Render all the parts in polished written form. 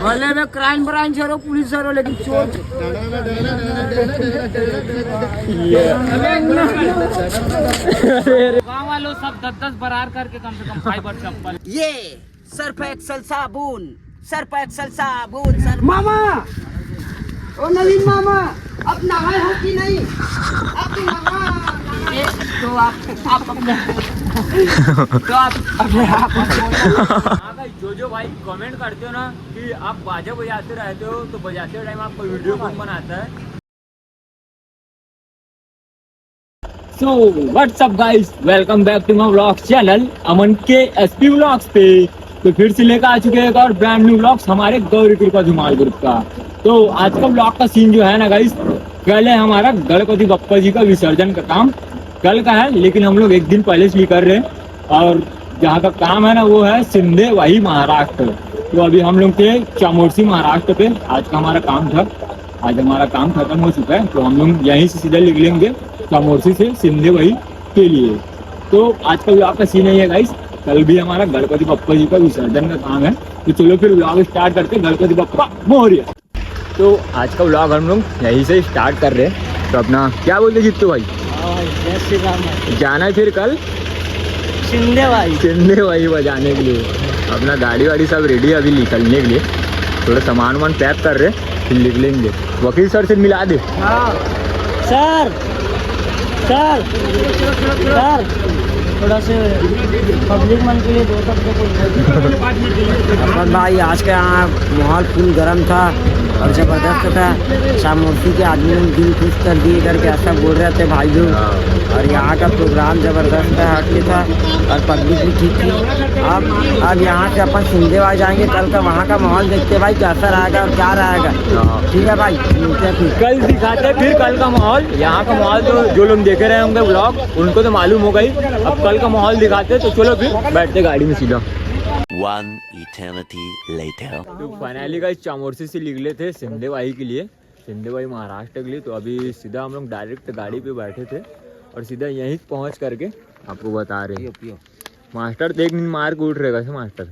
भले में crime branch हो पुलिस हो लेकिन चोर गाँव वालों सब 10-10 बरार करके कम से कम फाइबर चप्पल। ये सर्फ एक्सल साबुन, सर्फ एक्सल साबुन, सर्फ। मामा, ओ नवीन मामा, अब नहाए हो कि नहीं? अब तो आप जो भाई कमेंट करते हो ना कि आप बाजा बजाते रहते हो, तो बजाते टाइम आपको वीडियो कौन बनाता है? So what's up guys, welcome back to my vlog channel Aman के एसपी व्लॉग्स पे। तो फिर से लेकर आ चुके हैं एक और ब्रांड न्यू व्लॉग्स हमारे गौरी कृपा धुमाल ग्रुप का। तो आज का व्लॉग का सीन जो है ना गाइस, कल है हमारा गणपति बप्पा जी का विसर्जन का काम। कल का है, लेकिन हम लोग एक दिन पहले से कर रहे हैं। और जहाँ का काम है ना वो है सिंधेवाही महाराष्ट्र। तो अभी हम लोग थे चामोर्सी महाराष्ट्र पे। आज का हमारा काम था, आज हमारा काम खत्म हो चुका है। तो हम लोग यहीं से सीधा निकलेंगे चामोर्सी से सिंधेवाही के लिए। तो आज का व्लॉग का सीन है गाइस, कल भी हमारा गणपति बप्पा जी का विसर्जन का काम है। तो चलो फिर व्लॉग स्टार्ट करते, गणपति बप्पा मोरया। तो आज का व्लॉग हम लोग यहीं से स्टार्ट कर रहे हैं। तो अपना क्या बोलते जित्तू भाई? जय श्री राम। जाना है फिर कल सिंधेवाही बजाने के लिए। अपना गाड़ी वाड़ी सब रेडी है अभी निकलने के लिए। थोड़ा सामान वामान पैक कर रहे हैं, फिर निकलेंगे। वकील सर से मिला दे। हाँ सर, सर सर थोड़ा से पब्लिक मन के लिए दो शब्द भाई। आज का यहाँ माहौल फुल गर्म था और ज़बरदस्त था। चामोर्सी के आदमी ने दिल खुश कर दिए करके ऐसा बोल रहे थे भाई लोग। और यहाँ का प्रोग्राम ज़बरदस्त था, हटके था और पब्लिक भी ठीक थी। अब यहाँ से अपन सिंधेवाही जाएंगे। कल का वहाँ का माहौल देखते भाई कैसा रहेगा और क्या रहेगा। ठीक है भाई, मिलते हैं फिर। कल दिखाते हैं फिर कल का माहौल। यहाँ का माहौल तो जो लोग देखे रहे होंगे व्लॉग उनको तो मालूम होगा ही। अब कल का माहौल दिखाते हैं। तो चलो फिर बैठते गाड़ी में सीधा। One eternity later. तो फाइनली गाइस चामोर्सी से निकले थे सिंधेवाही के लिए, सिंधेवाही महाराष्ट्र के लिए। तो अभी सीधा हम लोग डायरेक्ट गाड़ी पे बैठे थे और सीधा यहीं पहुंच करके आपको बता रहे हैं। मास्टर देख मार के उठ रहेगा से मास्टर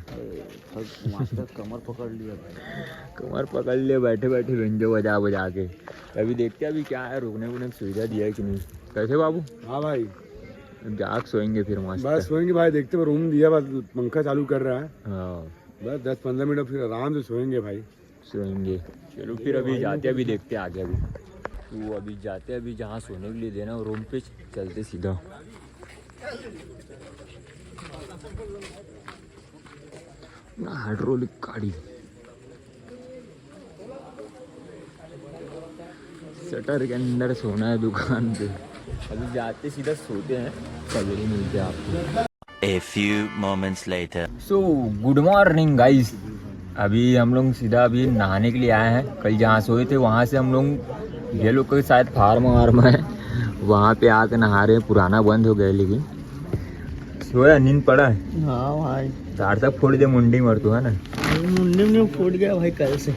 कमर पकड़ लिया, कमर पकड़ लिए बैठे बैठे रंजो बजा बजा के। अभी देखते हैं अभी क्या है, रुकने वुकने की सुविधा दिया है कि नहीं। कैसे बाबू? हाँ भाई, जाग सोएंगे फिर मस्त। बस सोएंगे भाई, देखते हुए रूम दिया, बस पंखा चालू कर रहा है। हाँ बस 10-15 मिनट फिर आराम से सोएंगे भाई। सोएंगे। चलो फिर अभी जाते अभी देखते आगे। अभी तो अभी जाते अभी जहाँ सोने के लिए देना रूम पे चलते सीधा। हाइड्रोलिक गाड़ी, शटर के अंदर सोना है दुकान पे। अभी जाते सीधा सोते हैं, सवेरे मिलते हैं आपको। A few moments later. So good morning guys. अभी हम लोग सीधा अभी नहाने के लिए आए हैं। कल जहाँ सोए थे वहाँ से हम लोग ये लोग को शायद फार्म वार्म है, वहाँ पे आके नहा रहे हैं। पुराना बंद हो गया लेकिन सोया नींद पड़ा है। हाँ भाई, चार तक फोड़ दे मुंडी मर तो है ना, मुंडे में फूट गया भाई कल से।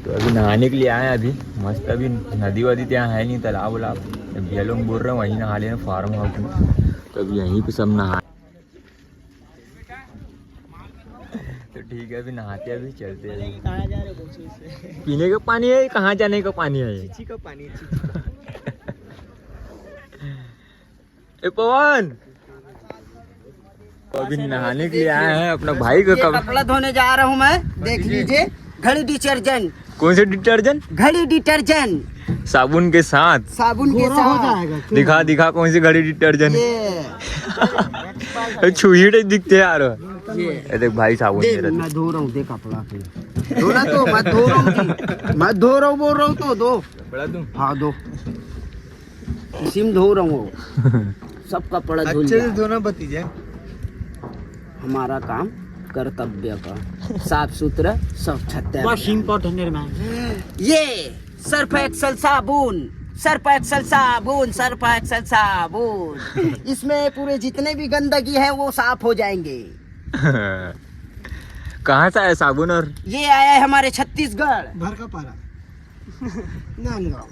तो अभी नहाने के लिए आए हैं अभी मस्त। अभी नदी वदी तो यहाँ है नहीं, तालाब वालाब। भैया लोग बोल रहे हैं वहीं नहा लेना फार्म हाउस में। तो अभी यहीं पे सब नहा। तो ठीक है अभी नहाते अभी चलते हैं। कहाँ जा रहे हो? पीने का पानी है, कहाँ जाने का पानी है? चीची का पानी। ए पवन, तो अभी नहाने के लिए आए हैं। अपना भाई का कपड़ा धोने जा रहा हूँ मैं, देख लीजिए। घड़ी डिटर्जेंट। कौन से डिटर्जेंट? घड़ी डिटर्जेंट, साबुन के साथ। साबुन के साथ। दिखा दिखा कौन सी घड़ी डिटर्जेंट। ये छुई दिखते यार। ये देख भाई साबुन देख, मैं धो रहा हूँ, देख कपड़ा धोना तो मैं धो रहा हूँ, मैं धो रहा हूँ, बोल रहा हूँ तो दो। बड़ा तुम? हाँ दो, इसी में धो रहा हूँ। सब कपड़ा धुल अच्छे से गया। धोना भतीजा। हमारा काम कर्तव्य का साफ सुथरा सब छत्ते। ये सर्फ एक्सल साबुन, सर्फ एक्सल साबुन, सर्फ एक्सल साबुन। इसमें पूरे जितने भी गंदगी है वो साफ हो जाएंगे। कहाँ से आया साबुन? और ये आया है हमारे छत्तीसगढ़ भरकापारा,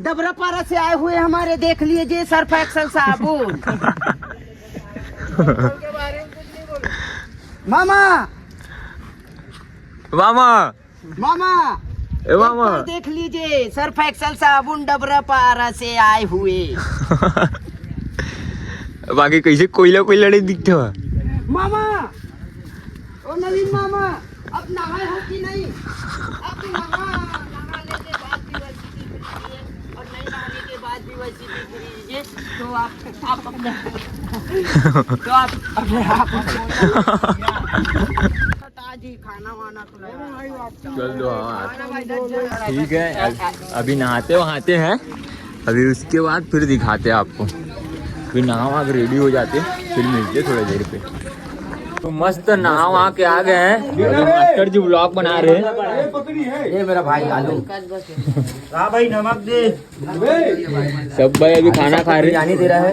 डबरापारा से आए हुए हमारे, देख लीजिए सर्फ एक्सल साबुन। मामा मामा मामा ए मामा एक बार देख लीजिए सर्फ एक्सल साबुन डबरा पारा से आए हुए। बाकी कैसे कोयला कोयला नहीं दिखते हुआ मामा ओ नवीन मामा अब नहाए हो कि नहीं? अब नहाने के बाद भी वैसी दिख रही है और नहीं नहाने के बाद भी वैसी दिख रही है, तो आप अपने आप जी खाना वाना चल दो ठीक है। अभी नहाते वहाते हैं, अभी उसके बाद फिर दिखाते हैं आपको। फिर नहा वहा के रेडी हो जाते, फिर मिलते थोड़ी देर पे। तो मस्त नहा वहा के आ गए हैं, अभी मास्टर जी व्लॉग बना रहे हैं। ये मेरा भाई आलू हाँ भाई नमक दे। सब भाई अभी खाना खा रहे जाने दे रहा है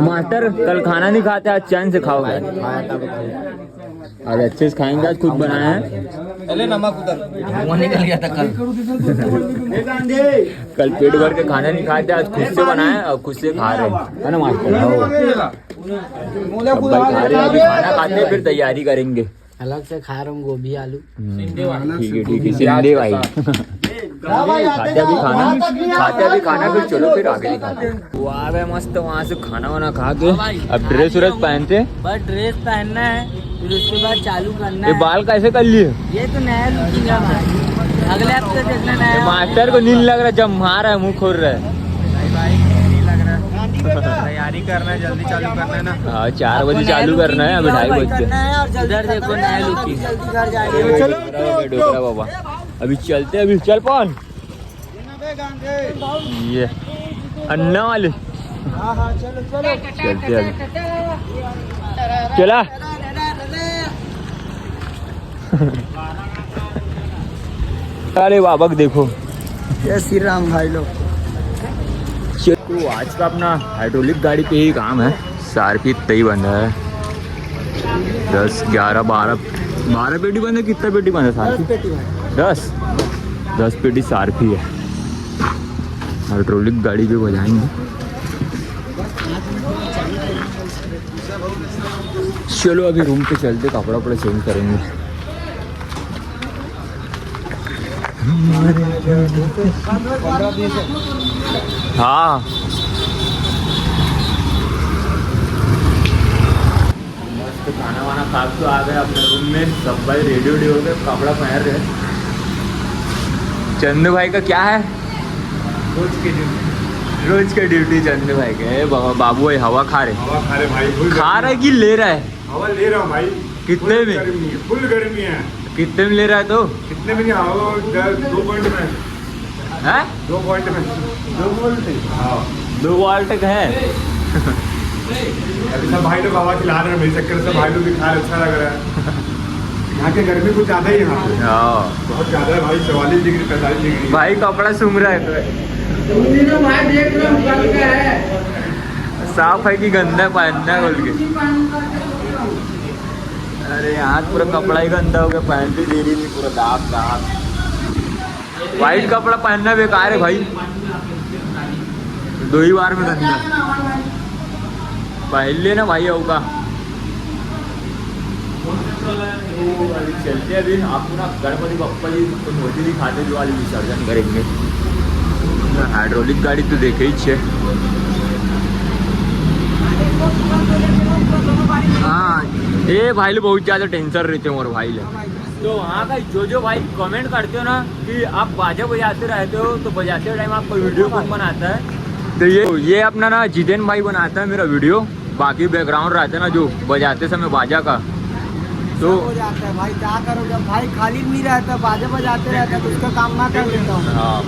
मास्टर। कल खाना नहीं खाते, आज चैन से खाओगे। आज अच्छे से खाएंगे, आज खुद बनाया है। पहले नमक उधर वो निकल गया था कल पेट भर के खाना नहीं खाते, आज खुद से बनाए और खुद से खा रहे हैं, है ना मास्टर? सब भाई खा रहे हैं, अभी खाना खाते हैं फिर तैयारी करेंगे। अलग से खा रहा हूँ गोभी आलू। ठीक है सिंधे भाई खाते अभी खाना फिर चलो फिर आगे दिखाते। वो आ गए मस्त वहाँ से खाना वाना खा के, अब ड्रेस व्रेस पहनते। बस ड्रेस पहनना है, फिर उसके बाद चालू करना ये है। बाल कैसे कर लिए? ये तो नया लुकिंग है भाई, अगले हफ्ते देखना ये नया। मास्टर को नींद लग रहा है, जब मार है मुंह खोल रहा है। भाई नहीं लग रहा, तैयारी करना है, जल्दी चालू करना है ना। हाँ 4 बजे चालू करना है, अभी 2:30 बज के। इधर देखो नया लुकिंग, जल्दी घर जाएंगे। डोकरा बाबा अभी चलते, अभी चल पौन ये अन्ना वाले चलते अभी चला। अरे बाबा देखो जय श्री राम भाई लोग। तो आज का अपना हाइड्रोलिक गाड़ी पे ही काम है। सारपी इतना ही बंद है, 10 11 12 पेटी बंद है। कितना पेटी बंद है सारपी? 10 पेटी सारपी है। हाइड्रोलिक गाड़ी पे बजाएंगे। चलो अभी रूम पे चलते, कपड़ा वपड़ा चेंज करेंगे। हाँ मस्त खाना वाना खा तो आ गए अपने रूम में। सब भाई रेडी वेडी हो गए, कपड़ा पहन रहे। चंदू भाई का क्या है? रोज का ड्यूटी चंदू भाई के। बाबू भाई हवा खा रहे भाई, खा रहे कि ले रहा है? हवा ले रहा हूँ भाई। कितने में? फुल गर्मी है। कितने में ले रहा है? तो कितने में नहीं, हवा 2 पॉइंट में है, 2 पॉइंट में 2 वोल्ट। हाँ 2 वोल्ट का है। अभी सब भाई लोग हवा खिला रहे हैं, मेरे चक्कर से भाई लोग भी खा रहे, अच्छा लग रहा है। यहाँ की गर्मी कुछ ज़्यादा ही है, यहाँ पे हाँ बहुत ज़्यादा है भाई। 44 डिग्री 45 डिग्री भाई कपड़ा सूम रहा है। भाई देख लो निकल के है, साफ है कि गंदा पहनना है बोल के। अरे यार पूरा कपड़ा ही गंदा हो गया, पहन भी दे रही नहीं, पूरा दाग। वाइट कपड़ा पहनना बेकार है भाई, 2 ही बार में गंदा। पहन लेना भाई होगा। चलते अभी आपको ना गणपति बप्पा जी तो मूर्ति दिखाते जो वाली विसर्जन करेंगे। हाइड्रोलिक गाड़ी तो देखे ही छे। हाँ ये भाई लोग बहुत ज़्यादा टेंशन रहते हैं और भाई लोग। तो वहाँ का जो भाई कमेंट करते हो ना कि आप बाजा बजाते रहते हो, तो बजाते टाइम आपको वीडियो कौन बनाता है? तो ये अपना ना जितेन भाई बनाता है मेरा वीडियो। बाकी बैकग्राउंड रहता है ना जो बजाते समय बाजा का, तो हो जाता है भाई। क्या करोगे भाई, खाली नहीं रहता, बाजे बजाते रहता तो उसका काम ना कर लेता हूँ। हाँ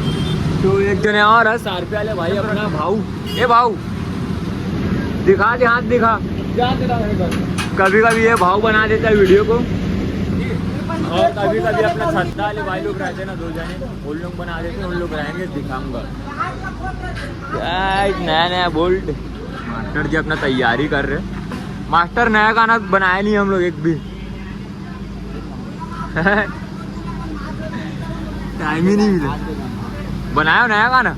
तो एक जने और है सारपे वाले भाई, अपना भाऊ। ए भाऊ दिखा दे, हाथ दिखा। कभी कभी ये भाव बना देता है वीडियो को, और कभी कभी अपना सत्ता वाले भाई लोग रहते हैं ना 2 जने, उन लोग बना देते हैं। उन लोग रहेंगे, दिखाऊंगा। नया बोल्ट मास्टर जी अपना तैयारी कर रहे। मास्टर नया गाना बनाया नहीं हम लोग एक भी। टाइम ही नहीं मिला। बनाया नया गाना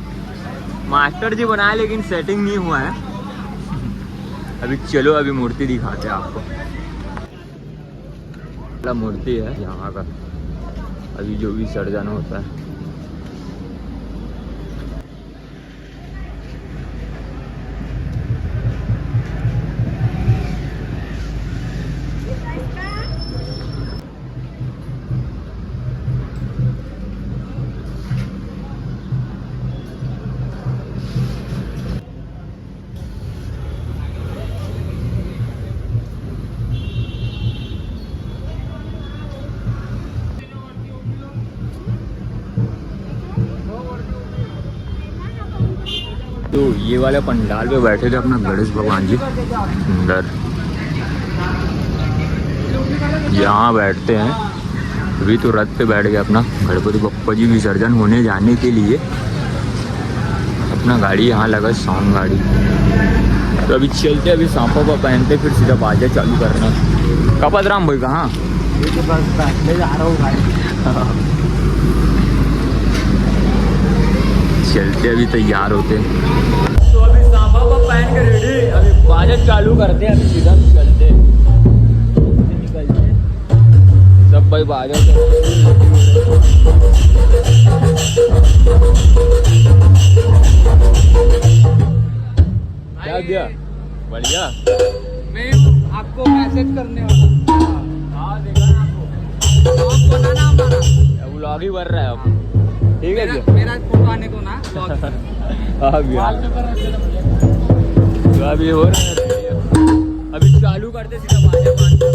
मास्टर जी बनाया, लेकिन सेटिंग नहीं हुआ है अभी। चलो अभी मूर्ति दिखाते हैं आपको। मूर्ति है यहाँ का, अभी जो भी विसर्जन होता है। तो ये वाले पंडाल पे बैठे थे अपना गणेश भगवान जी अंदर, यहाँ बैठते हैं। अभी तो रथ पे बैठ गए अपना गणपति बप्पा जी विसर्जन होने जाने के लिए। अपना गाड़ी यहाँ लगा, साउंड गाड़ी। तो अभी चलते, अभी सांपा को पहनते, फिर सीधा बाजा चालू करना। कपत राम भाई कहाँ? ले जा रहा हूँ गाड़ी। चलते, अभी तैयार होते। तो अभी सांपा को पहन के रेडी, अभी बाजा चालू करते, अभी सीधा चलते निकलते सब भाई बाजा। क्या दिया? बढ़िया। मैं आपको मैसेज करने वाला। हाँ देखा ना आपको, ब्लॉग बनाना हमारा, व्लॉग ही बन रहा है अब। ठीक है भैया, मेरा फोटो आने को ना ब्लॉग। हाँ भैया, तो अभी हो रहा है, अभी चालू करते सीधा बाजा बांधते।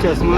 चश्मा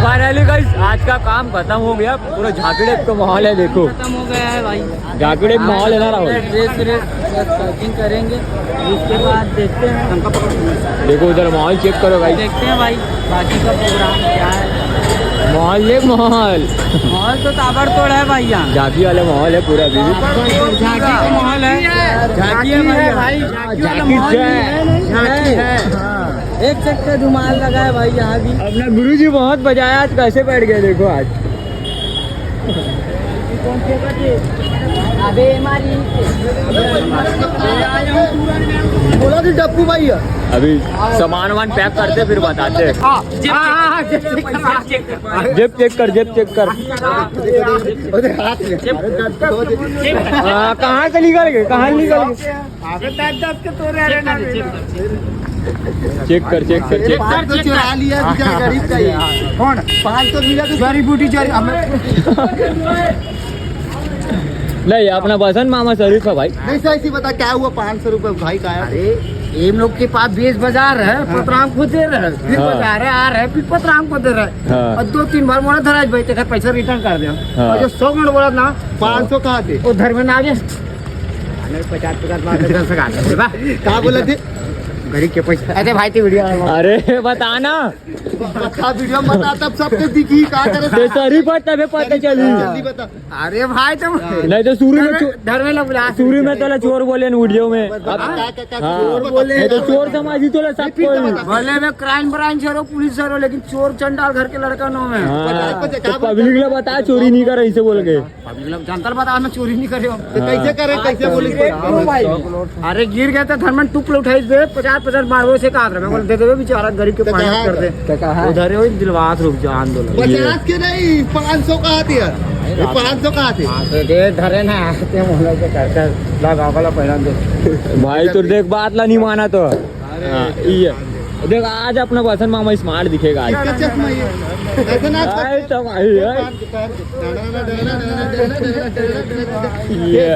फाइनली गाइस आज का काम खत्म हो गया, पूरा झाकड़े का माहौल है, देखो खत्म हो गया है भाई। झाकड़े का माहौल है ना राहुल। ड्रेस पैकिंग करेंगे, उसके बाद देखते हैं। देखो उधर माहौल चेक करो भाई, देखते हैं भाई बाकी का प्रोग्राम क्या है। माहौल देख, माहौल माहौल तो ताबड़तोड़ है भाई यहाँ। झांकी वाला माहौल है पूरा भी। झांकी का माहौल है, झांकी है भाई, झांकी है। एक चक्कर धुमाल लगा है भाई यहाँ भी। अपना गुरुजी बहुत बजाया, आज कैसे बैठ गए देखो आज। अबे हमारी बोला कि डप्पू भाई है। अभी सामान वामान पैक करते फिर बताते। जेब चेक कर, जेब चेक कर। कहाँ से निकल गए, कहाँ निकल गए? चेक कर, चेक कर, चेक कर। तो चुरा लिया बेचारा गरीब का ये। कौन 500 मिला तो जड़ी बूटी चोरी नहीं, अपना बसंत मामा शरीफ है भाई। नहीं सही सी बता क्या हुआ 500 रुपए भाई का आया। अरे इन लोग के पास 20 बाजार है, पतराम को दे रहे, फिर हाँ। बाजार है आ रहे, फिर पतराम को दे रहे। हाँ। और 2-3 बार मोड़ा धराज भाई तेरा पैसा रिटर्न कर दिया। हाँ। और जो 100 मिनट बोला ना 500 कहाँ थे? वो धर्म में आ गया। 50-50 बार 10 का कहाँ बोला थे? गरीब के पैसे अरे भाई ते वीडियो अरे बताना बता वीडियो बता तब सबके दिखी का करे ते सरी पर तबे पता चली जल्दी बता अरे भाई तुम नहीं तो शुरू में डर में लग रहा शुरू में तो चोर बोले न वीडियो में चोर बोले नहीं तो चोर समझी तो सब कोई भले में क्राइम ब्रांच हो पुलिस हो लेकिन चोर चंडाल घर के लड़का नो में तो पब्लिक ने बताया चोरी नहीं कर ऐसे बोल के जनता बता मैं चोरी नहीं कर रही हूँ कैसे करे कैसे बोली अरे गिर गए तो धर्मन टुक उठाई दे 50-50 मारो से कहा मैं बोल दे दे बेचारा गरीब के पानी कर दे उधर ही दिलवास रुक जा आंदोलन 50 के नहीं 500 का आती है 500 का आती दे धरे ना आते मोला के करके लगा वाला पहला दे भाई तो देख बात ला नहीं माना तो ये देख आज अपना वसन मामा स्मार्ट दिखेगा आज इसका चश्मा ये ऐसे ना आए तो भाई ये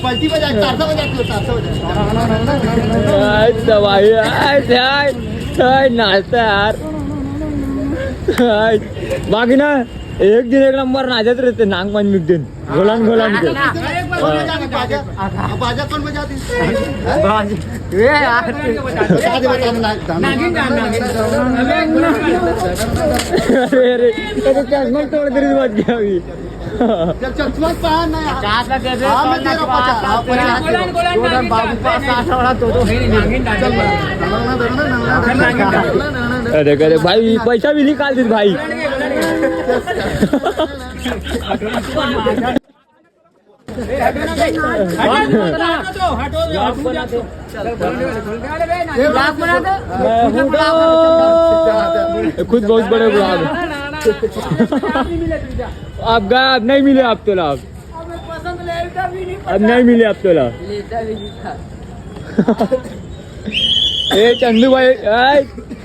पलटी बजा 400 बजा 400 आए तो भाई आए नाचता यार बाकी ना एक दिन एक नंबर नाचत रहते नागपंचमी दिन गोलान के बाजा कौन बजाती ये यार अरे चश्मा तोड़ कर बच गया अभी चल चश्मा पहन ना 50 का दे दे हां मैं दे रहा 50 गोलान बाबू पास 60 वाला तो अरे भाई पैसा भी निकाल दे भाई खुद बहुत बड़े ब्लॉग आप गए अब नहीं मिले आप तो लाभ अब नहीं मिले आप तो लाभ ए चंदू भाई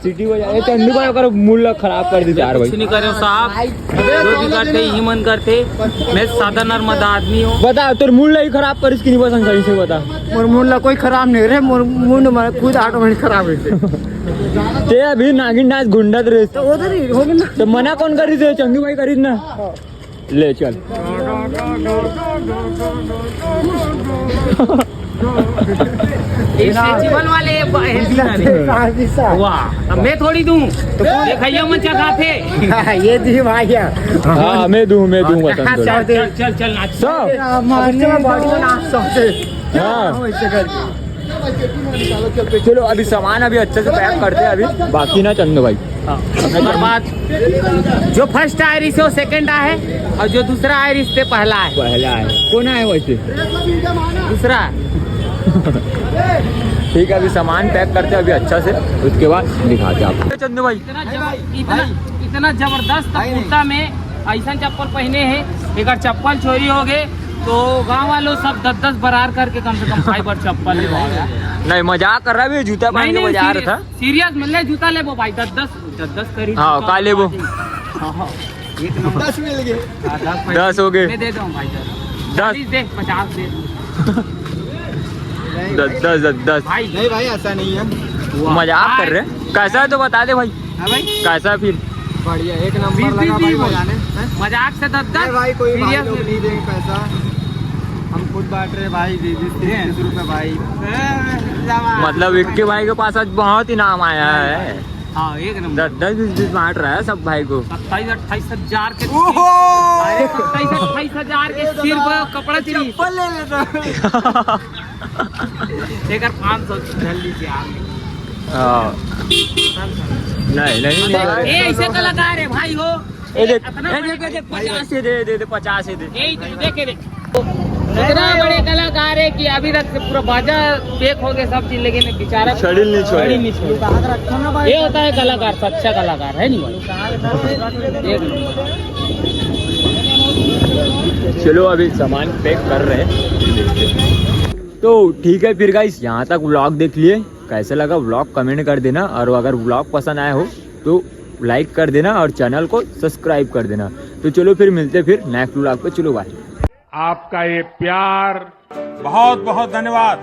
सिटी बजा चंदू भाई अगर मूल खराब कर दी यार भाई नहीं करे साहब जो भी करते ही मन करते मैं सादा नर्मदा आदमी हूँ बता तो मूल ही खराब कर इसकी नहीं पसंद सही से बता मोर मुंडला कोई खराब नहीं रे मोर मुंड में खुद ऑटोमेटिक खराब रहते ते अभी नागिन डांस गुंडत रहे तो उधर ही हो ना तो मना कौन करी थे चंदू भाई करी ना ले चल फेस्टिवल वाले वाह मैं थोड़ी दूं ये खैया मन चखाते ये दी भाई हाँ मैं दूं वतन चल चल नाच सो हाँ चलो अभी सामान अभी अच्छे से पैक करते हैं अभी बाकी ना चंदू भाई नंबर बात जो फर्स्ट आयरिस है वो सेकंड है और जो दूसरा आयरिस से पहला है कौन है वैसे दूसरा ठीक है अभी सामान पैक करते हैं अभी अच्छा से उसके बाद दिखाते हैं आपको चंदू भाई इतना जबरदस्त कुर्ता में ऐसा चप्पल पहने हैं अगर चप्पल चोरी हो गए तो गांव वालों सब 10-10 बरार करके कम से कम फाइबर चप्पल ले नहीं मजाक कर रहा है जूता पहन के बजा रहा था सीरियस मिल रहा जूता ले वो भाई 10-10 करी हाँ का ले वो 10 मिल गए 10 हो गए मैं दे दूं भाई 10 दे 50 दे 10 भाई नहीं भाई ऐसा नहीं है मजाक कर रहे हैं कैसा है तो बता दे भाई भाई कैसा है फिर बढ़िया एक नंबर लगा भाई बजाने मजाक से 10 भाई कोई भाई लोग नहीं देंगे पैसा हम खुद बांट रहे भाई 20 रुपए भाई मतलब इक्के भाई के पास आज बहुत इनाम आया है हाँ एक नंबर 10-20 बांट रहा है सब भाई को 27-28 हजार के 27-28 हजार के सिर्फ कपड़ा चली ले लेता लेकर 500 जल्दी से नहीं ये ऐसे कलाकार है भाई हो देख 50 से दे 50 से दे देखे इतना बड़े कलाकार है कि अभी तक से पूरा बाजा पेक हो गए सब चीज लेकिन बेचारा छड़ी नहीं छोड़ी ये होता है कलाकार सच्चा कलाकार है नहीं भाई चलो अभी सामान पैक कर रहे हैं तो ठीक है फिर गाइस यहाँ तक व्लॉग देख लिए कैसे लगा व्लॉग कमेंट कर देना और अगर व्लॉग पसंद आया हो तो लाइक कर देना और चैनल को सब्सक्राइब कर देना तो चलो फिर मिलते फिर नेक्स्ट व्लॉग पे चलो बाय आपका ये प्यार बहुत बहुत धन्यवाद।